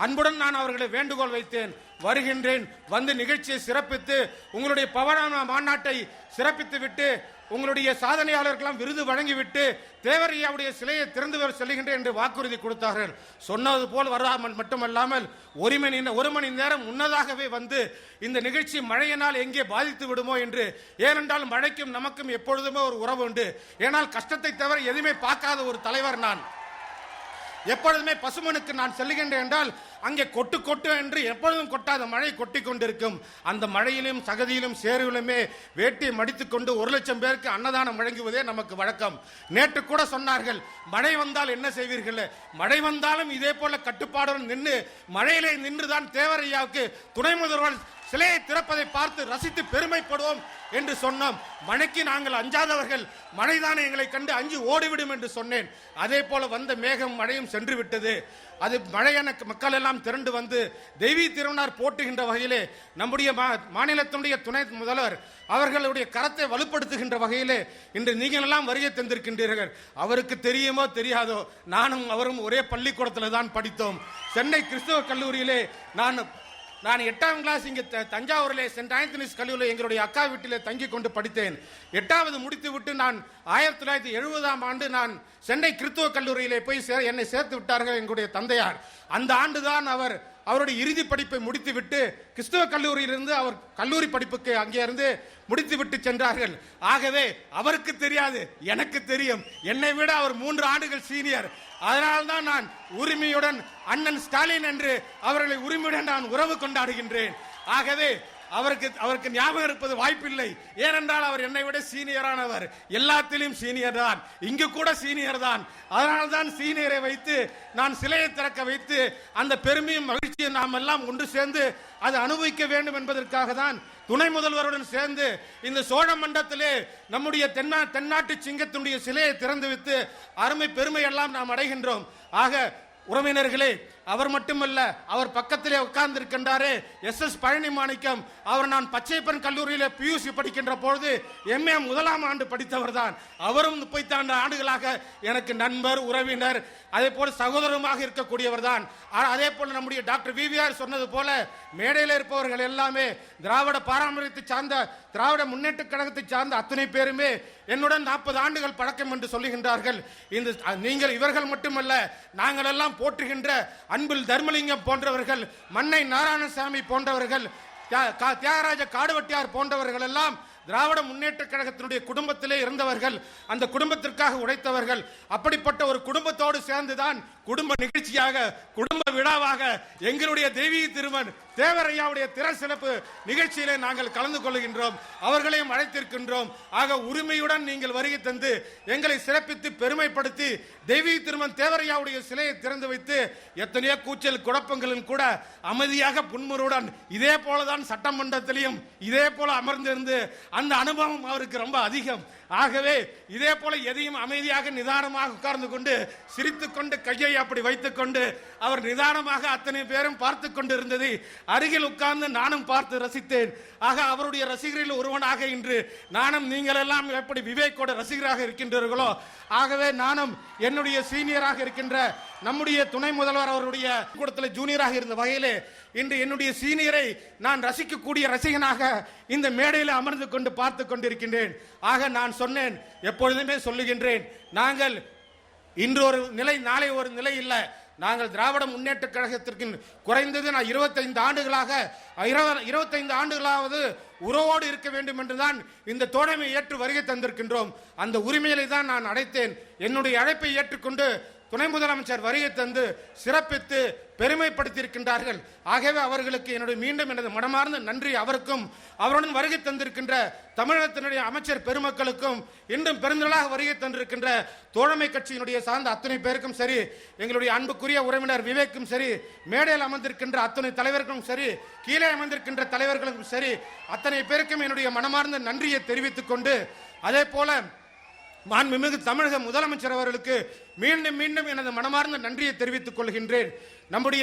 அன்புடன் நான் அவர்களை வேண்டுகோள் வைத்தேன். வருகின்றேன், வந்து நிகழ்ச்சியை சிறப்பித்து உங்களுடைய பவனான மாநாட்டை சிறப்பித்து விட்டு உங்களுடைய சாதனையாளர்களெல்லாம் விருது வழங்கிவிட்டு தேவரையாவுடைய சிலையை திறந்து செல்கின்றேன் என்று வாக்குறுதி கொடுத்தார்கள். சொன்னது போல் வராமல் மட்டுமல்லாமல் ஒரு மணி நேரம் முன்னதாகவே வந்து இந்த நிகழ்ச்சி மழையினால் எங்கே பாதித்து விடுமோ என்று, ஏனென்றால் மழைக்கும் நமக்கும் எப்பொழுதுமே ஒரு உறவு உண்டு. ஏனால் கஷ்டத்தை தவிர எதுவுமே பார்க்காத ஒரு தலைவர் நான். எப்பொழுதுமே பசுமனுக்கு நான் செல்லுகின்றேன் என்றால் அங்கே கொட்டு கொட்டு என்று எப்பொழுதும் கொட்டாத மழை கொட்டி கொண்டிருக்கும். அந்த மழையிலும் சகதியிலும் சேருவிலுமே வேட்டி மடித்துக் கொண்டு 1,00,000 பேருக்கு அன்னதானம் வழங்குவதே நமக்கு வழக்கம். நேற்று கூட சொன்னார்கள், மழை வந்தால் என்ன செய்வீர்கள்? மழை வந்தாலும் இதே போல கட்டுப்பாடுடன் நின்று மழையிலே நின்றுதான் தேவரையாவுக்கு துணை முதல்வர் சிலையை திறப்பதை பார்த்து ரசித்து பெருமைப்படுவோம் என்று சொன்னோம். மழைக்கு நாங்கள் அஞ்சாதவர்கள், மழைதானே எங்களை கண்டு அஞ்சு ஓடிவிடும் என்று சொன்னேன். அதே போல வந்த மேகம் மழையும் சென்று விட்டது. அது மழையான மக்கள் எல்லாம் திரண்டு வந்து தெய்வீ திருவனார் போட்டுகின்ற வகையிலே நம்முடைய மாநிலத்தினுடைய துணை முதல்வர் அவர்களுடைய கரத்தை வலுப்படுத்துகின்ற வகையிலே இன்று நீங்கள் எல்லாம் வருகை தந்திருக்கின்றீர்கள். அவருக்கு தெரியுமோ தெரியாதோ, நானும் அவரும் ஒரே பள்ளிக்கூடத்தில் தான் படித்தோம். சென்னை கிறிஸ்தவ கல்லூரியிலே நான் 8ஆம் கிளாஸ் இங்கே தஞ்சாவூரிலே சென்ட் ஆந்தனிஸ் கல்லூரியில் எங்களுடைய அக்கா வீட்டிலே தங்கி கொண்டு படித்தேன். 8வது முடித்து விட்டு நான் 1970ஆம் ஆண்டு நான் சென்னை கிறிஸ்தவ கல்லூரியிலே போய் என்னை சேர்த்து விட்டார்கள் எங்களுடைய தந்தையார். அந்த ஆண்டுதான் அவருடைய இறுதி படிப்பை முடித்துவிட்டு கிறிஸ்தவ கல்லூரியிலிருந்து அவர் கல்லூரி படிப்புக்கு அங்கே இருந்து முடித்து விட்டு சென்றார்கள். ஆகவே அவருக்கு தெரியாது, எனக்கு தெரியும். என்னை விட அவர் 3 ஆண்டுகள் சீனியர். அதனால்தான் நான் உரிமையுடன் அண்ணன் ஸ்டாலின் என்று அவர்களை உரிமையுடன் நான் உறவு கொண்டாடுகின்றேன். ஆகவே அவருக்கு ஞாபகம் இருப்பது வாய்ப்பில்லை. ஏனென்றால் அவர் என்னை விட சீனியரானவர், எல்லாத்திலும் சீனியர் தான், இங்கு கூட சீனியர் தான். அதனால்தான் சீனியரை வைத்து நான் சிலையை திறக்க வைத்து அந்த பெருமையும் மகிழ்ச்சியும் நாம் எல்லாம் ஒன்று சேர்ந்து அதை அனுபவிக்க வேண்டும் என்பதற்காக தான் துணை முதல்வருடன் சேர்ந்து இந்த சோழ மண்டலத்திலே நம்முடைய தென்னாட்டு சிங்கத்தினுடைய சிலையை திறந்து வைத்து அருமை பெருமை எல்லாம் நாம் அடைகின்றோம். ஆக உறவினர்களே, அவர் மட்டுமல்ல, அவர் பக்கத்திலே உட்கார்ந்து இருக்கின்றாரே SS பழனி மாணிக்கம், அவர் நான் பச்சைப்பன் கல்லூரியிலே PUC படிக்கின்ற பொழுது MA 1ஆம் ஆண்டு படித்தவர் தான். அவரும் 32 ஆண்டுகளாக எனக்கு நண்பர், உறவினர், அதே போல சகோதரமாக இருக்கக்கூடியவர் தான். அதே போல நம்முடைய டாக்டர் VVR சொன்னது போல மேடையில் இருப்பவர்கள் எல்லாமே திராவிட பாரம்பரியத்தை சார்ந்த, திராவிட முன்னேற்ற கழகத்தை சார்ந்த அத்தனை பேருமே என்னுடன் 40 ஆண்டுகள் பழக்கம் என்று சொல்லுகின்றார்கள். நீங்கள் இவர்கள் மட்டுமல்ல, நாங்கள் எல்லாம் போற்றுகின்ற அன்பில் தர்மலிங்கம் போன்றவர்கள், மன்னை நாராயணசாமி போன்றவர்கள், தியாகராஜ காடுவெட்டியார் போன்றவர்கள் எல்லாம் திராவிட முன்னேற்ற கழகத்தினுடைய குடும்பத்திலே இருந்தவர்கள், அந்த குடும்பத்திற்காக உழைத்தவர்கள். அப்படிப்பட்ட ஒரு குடும்பத்தோடு சேர்ந்துதான் குடும்ப நிகழ்ச்சியாக, குடும்ப விழாவாக எங்களுடைய தெய்வீக திருமன் தேவரையாவுடைய திற சிறப்பு நிகழ்ச்சியிலே நாங்கள் கலந்து கொள்கின்றோம். அவர்களையும் அழைத்திருக்கின்றோம். ஆக உரிமையுடன் நீங்கள் வருகை தந்து எங்களை சிறப்பித்து பெருமைப்படுத்தி தெய்வீக திருமன் தேவரையாவுடைய சிலையை திறந்து வைத்து எத்தனையோ கூச்சல் குழப்பங்களும் கூட அமைதியாக புன்முறுடன் இதே போலதான் சட்டமன்றத்திலையும் இதே போல அமர்ந்திருந்து அந்த அனுபவம் அவருக்கு ரொம்ப அதிகம். ஆகவே இதே போல எதையும் அமைதியாக நிதானமாக உட்கார்ந்து கொண்டு சிரித்துக் கொண்டு கையை அப்படி வைத்துக் கொண்டு அவர் நிதானமாக அத்தனை பேரும் பார்த்து கொண்டு இருந்ததை அருகில் உட்கார்ந்து நானும் பார்த்து ரசித்தேன். ஆக அவருடைய ரசிகரில் ஒருவனாக இன்று நானும் நீங்கள் எல்லாம் எப்படி விவேக்கோட ரசிகராக இருக்கின்றீர்களோ, ஆகவே நானும் என்னுடைய சீனியராக இருக்கின்ற நம்முடைய துணை முதல்வர் அவருடைய கூடத்தில் ஜூனியராக இருந்த வகையிலே இன்று என்னுடைய சீனியரை நான் ரசிக்கக்கூடிய ரசிகனாக இந்த மேடையில் அமர்ந்து கொண்டு பார்த்து கொண்டிருக்கின்றேன். ஆக நான் சொன்னேன், எப்பொழுதுமே சொல்லுகின்றேன், நாங்கள் இன்று ஒரு நிலை, நாளை ஒரு நிலை இல்லை. நாங்கள் திராவிட முன்னேற்ற கழகத்திற்கு குறைந்தது நான் 25 ஆண்டுகளாவது உறவோடு இருக்க வேண்டும் என்றுதான் இந்த தோழமை ஏற்று வருகை தந்திருக்கின்றோம். அந்த உரிமையை தான் நான் அடைத்தேன். என்னுடைய அழைப்பை ஏற்றுக்கொண்டு துணை முதலமைச்சர் வருகை தந்து சிறப்பித்து பெருமைப்படுத்தியிருக்கின்றார்கள். ஆகவே அவர்களுக்கு என்னுடைய மீண்டும் எனது மனமார்ந்த நன்றி. அவருக்கும் அவருடன் வருகை தந்திருக்கின்ற தமிழகத்தினுடைய அமைச்சர் பெருமக்களுக்கும், இன்றும் பெருந்தளாக வருகை தந்திருக்கின்ற தோழமை கட்சியினுடைய சார்ந்த அத்தனை பேருக்கும் சரி, எங்களுடைய அன்புக்குரிய உறவினர் விவேக்கும் சரி, மேடையில் அமர்ந்திருக்கின்ற அத்தனை தலைவர்களும் சரி, கீழே அமர்ந்திருக்கின்ற தலைவர்களுக்கும் சரி, அத்தனை பேருக்கும் என்னுடைய மனமார்ந்த நன்றியை தெரிவித்துக் கொண்டு, அதே போல மாண்புமிகு தமிழக முதலமைச்சர் அவர்களுக்கு மீண்டும் மீண்டும் எனது மனமார்ந்த நன்றியை தெரிவித்துக் கொள்கின்றேன். நம்முடைய